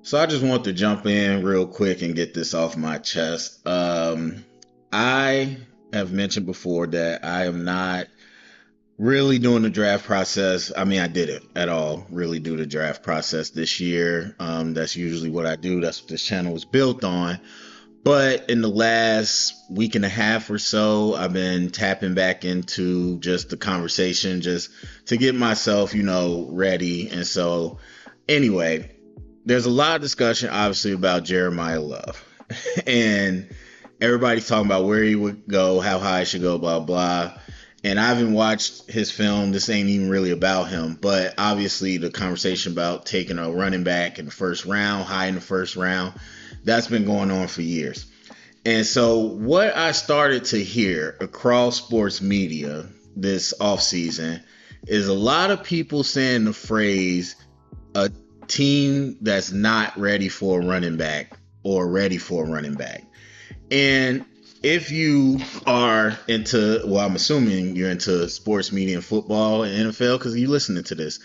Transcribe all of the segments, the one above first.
So I just want to jump in real quick and get this off my chest. I have mentioned before that I am not really doing the draft process. I mean, I didn't at all really do the draft process this year. That's usually what I do. That's what this channel was built on. But in the last week and a half or so, I've been tapping back into just the conversation, just to get myself, ready. And so, anyway, there's a lot of discussion, obviously, about Jeremiah Love. And everybody's talking about where he would go, how high he should go, blah, blah. And I haven't watched his film. This ain't even really about him. But obviously, the conversation about taking a running back in the first round, high in the first round, that's been going on for years. And so, what I started to hear across sports media this offseason is a lot of people saying the phrase, a team that's not ready for a running back or ready for a running back. And if you are into, well, I'm assuming you're into sports media and football and NFL because you're listening to this.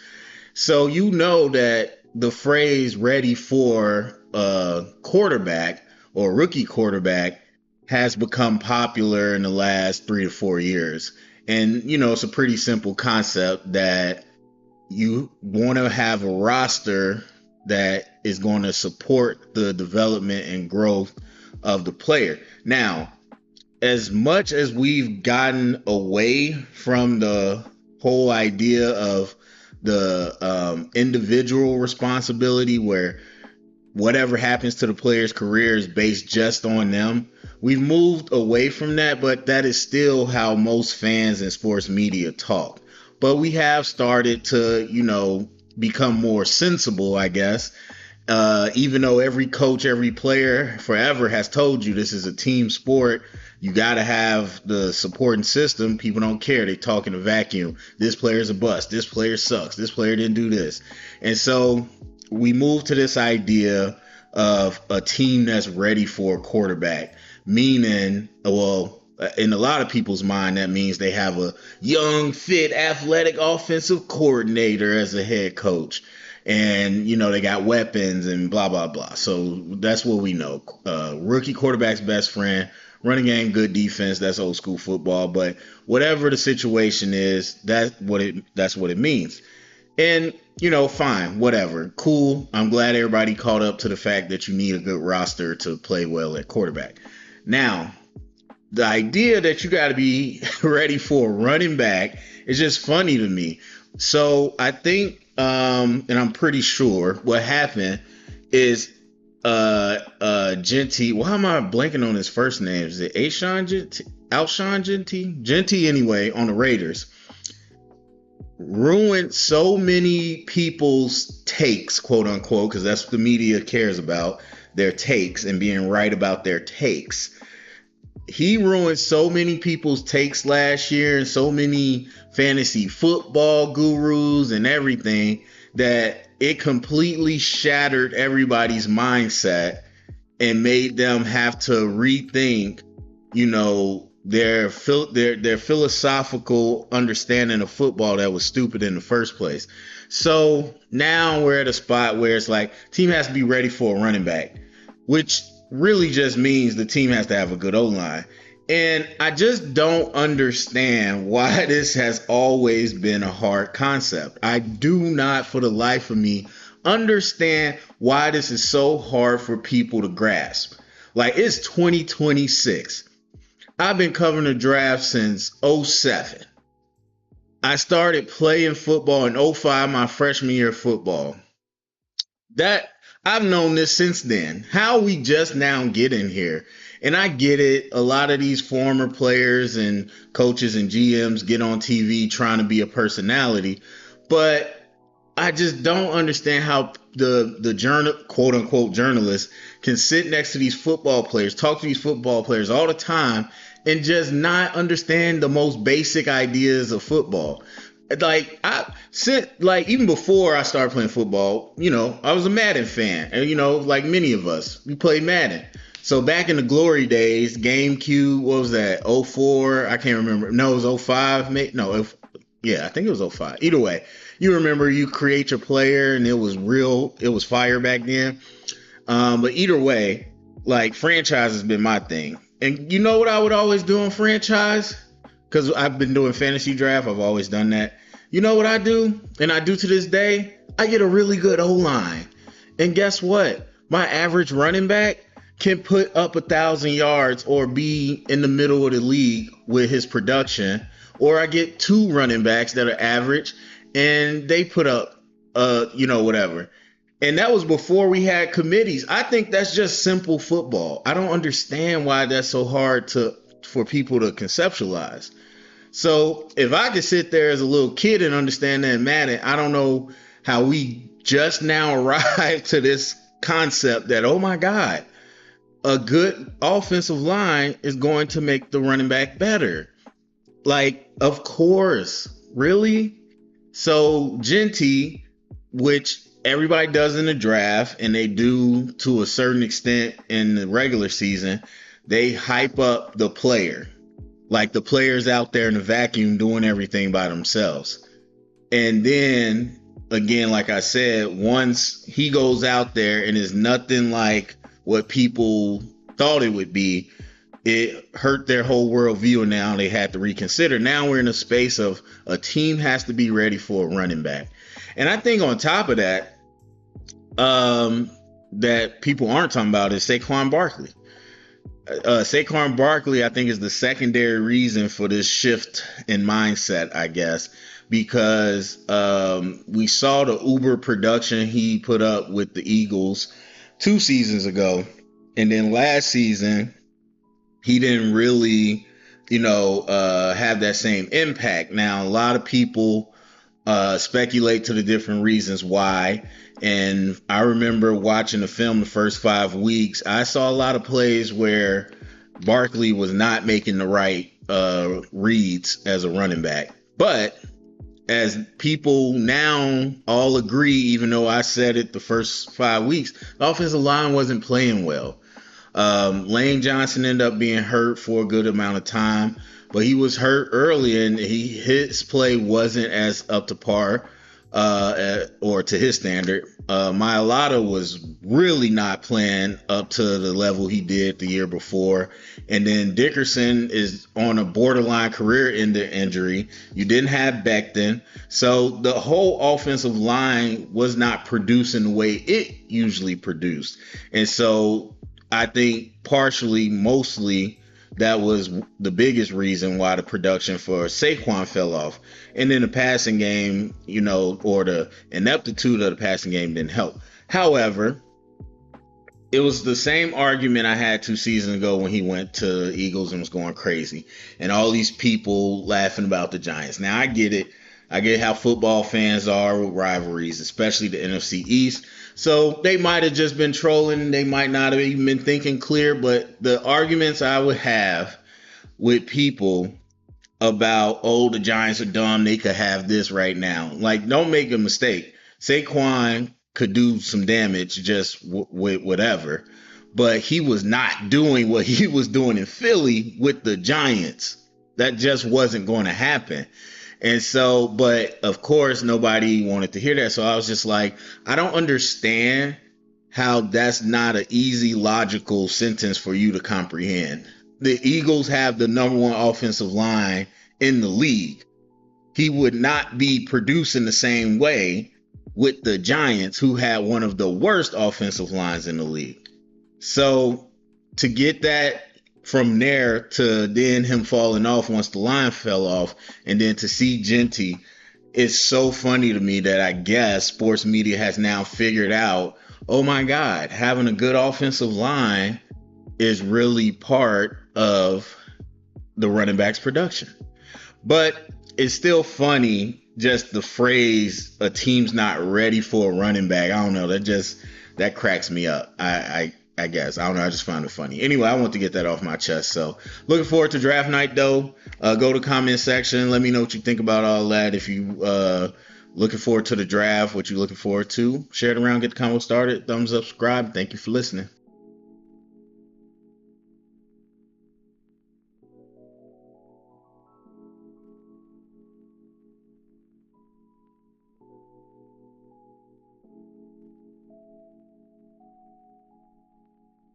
So you know that the phrase ready for a quarterback or rookie quarterback has become popular in the last 3 to 4 years. And, it's a pretty simple concept that you want to have a roster that is going to support the development and growth of the player. Now, as much as we've gotten away from the whole idea of the individual responsibility where whatever happens to the player's career is based just on them, we've moved away from that, but that is still how most fans and sports media talk. But we have started to, become more sensible, I guess. Even though every coach, every player forever has told you this is a team sport, you got to have the supporting system. People don't care. They talk in a vacuum. This player's a bust. This player sucks. This player didn't do this. And so we moved to this idea of a team that's ready for a quarterback, meaning, well, in a lot of people's mind, that means they have a young, fit, athletic offensive coordinator as a head coach. And, they got weapons and blah, blah, blah. So that's what we know. Rookie quarterback's best friend, running game, good defense. That's old school football. But whatever the situation is, that's what it means. And, fine, whatever. Cool. I'm glad everybody caught up to the fact that you need a good roster to play well at quarterback. Now, the idea that you got to be ready for a running back is just funny to me. So I think, and I'm pretty sure what happened is Jeanty. Why am I blanking on his first name? Is it Ashton Jeanty? Alshon Jeanty? Jeanty anyway, on the Raiders. Ruined so many people's takes, quote unquote, because that's what the media cares about, their takes and being right about their takes. He ruined so many people's takes last year and so many fantasy football gurus and everything that it completely shattered everybody's mindset and made them have to rethink, their philosophical understanding of football that was stupid in the first place. So now we're at a spot where it's like team has to be ready for a running back, which really just means the team has to have a good O-line. And I just don't understand why this has always been a hard concept. I do not, for the life of me, understand why this is so hard for people to grasp. Like, it's 2026. I've been covering the draft since '07. I started playing football in '05, my freshman year of football. That I've known this since then. How we just now get in here. And I get it. A lot of these former players and coaches and GMs get on TV trying to be a personality. But I just don't understand how the journal, quote unquote journalists, can sit next to these football players, talk to these football players all the time, and just not understand the most basic ideas of football. Even before I started playing football, I was a Madden fan, and like many of us, we played Madden. So back in the glory days, GameCube, what was that? '04? I can't remember. No, it was '05. No, Yeah, I think it was '05. Either way, you remember you create your player and it was fire back then. But either way, like franchise has been my thing. And you know what I would always do on franchise? Because I've been doing fantasy draft, I've always done that. You know what I do? And I do to this day? I get a really good O line. And guess what? My average running back can put up 1,000 yards or be in the middle of the league with his production. Or I get two running backs that are average and they put up, whatever. And that was before we had committees. I think that's just simple football. I don't understand why that's so hard for people to conceptualize. So if I could sit there as a little kid and understand that Madden, I don't know how we just now arrived to this concept that, oh my God, a good offensive line is going to make the running back better. Like, of course, really? So Jeanty, which everybody does in the draft and they do to a certain extent in the regular season, they hype up the player. Like the players out there in the vacuum doing everything by themselves. And then again, like I said, once he goes out there and is nothing like what people thought it would be, it hurt their whole worldview, and now they had to reconsider. Now we're in a space of a team has to be ready for a running back. And I think on top of that, that people aren't talking about is Saquon Barkley. Saquon Barkley, I think, is the secondary reason for this shift in mindset, I guess, because we saw the uber production he put up with the Eagles 2 seasons ago. And then last season, he didn't really, have that same impact. Now, a lot of people speculate to the different reasons why. And I remember watching the film the first 5 weeks. I saw a lot of plays where Barkley was not making the right reads as a running back. But as people now all agree, even though I said it the first 5 weeks, the offensive line wasn't playing well. Lane Johnson ended up being hurt for a good amount of time, but he was hurt early and his play wasn't as up to par or to his standard. Mailata was really not playing up to the level he did the year before. And then Dickerson is on a borderline career-ending injury. You didn't have Becton. So the whole offensive line was not producing the way it usually produced. And so I think partially, mostly, that was the biggest reason why the production for Saquon fell off. And then the passing game, or the ineptitude of the passing game didn't help. However, it was the same argument I had 2 seasons ago when he went to Eagles and was going crazy. And all these people laughing about the Giants. Now, I get it. I get how football fans are with rivalries, especially the NFC East. So they might have just been trolling. They might not have even been thinking clear. But the arguments I would have with people about, oh, the Giants are dumb, they could have this right now. Like, don't make a mistake. Saquon could do some damage just with whatever. But he was not doing what he was doing in Philly with the Giants. That just wasn't going to happen. And so, but of course, nobody wanted to hear that. So I was just like, I don't understand how that's not an easy, logical sentence for you to comprehend. The Eagles have the #1 offensive line in the league. He would not be producing the same way with the Giants, who had one of the worst offensive lines in the league. So to get that from there to then him falling off once the line fell off, and then to see Jeanty, it's so funny to me that I guess sports media has now figured out, oh my God, having a good offensive line is really part of the running back's production. But it's still funny, just the phrase, a team's not ready for a running back. I don't know, that cracks me up. I guess. I don't know. I just found it funny. Anyway, I want to get that off my chest. So looking forward to draft night, though. Go to comment section. Let me know what you think about all that. If you looking forward to the draft, what you looking forward to, share it around, get the convo started. Thumbs up, subscribe. Thank you for listening.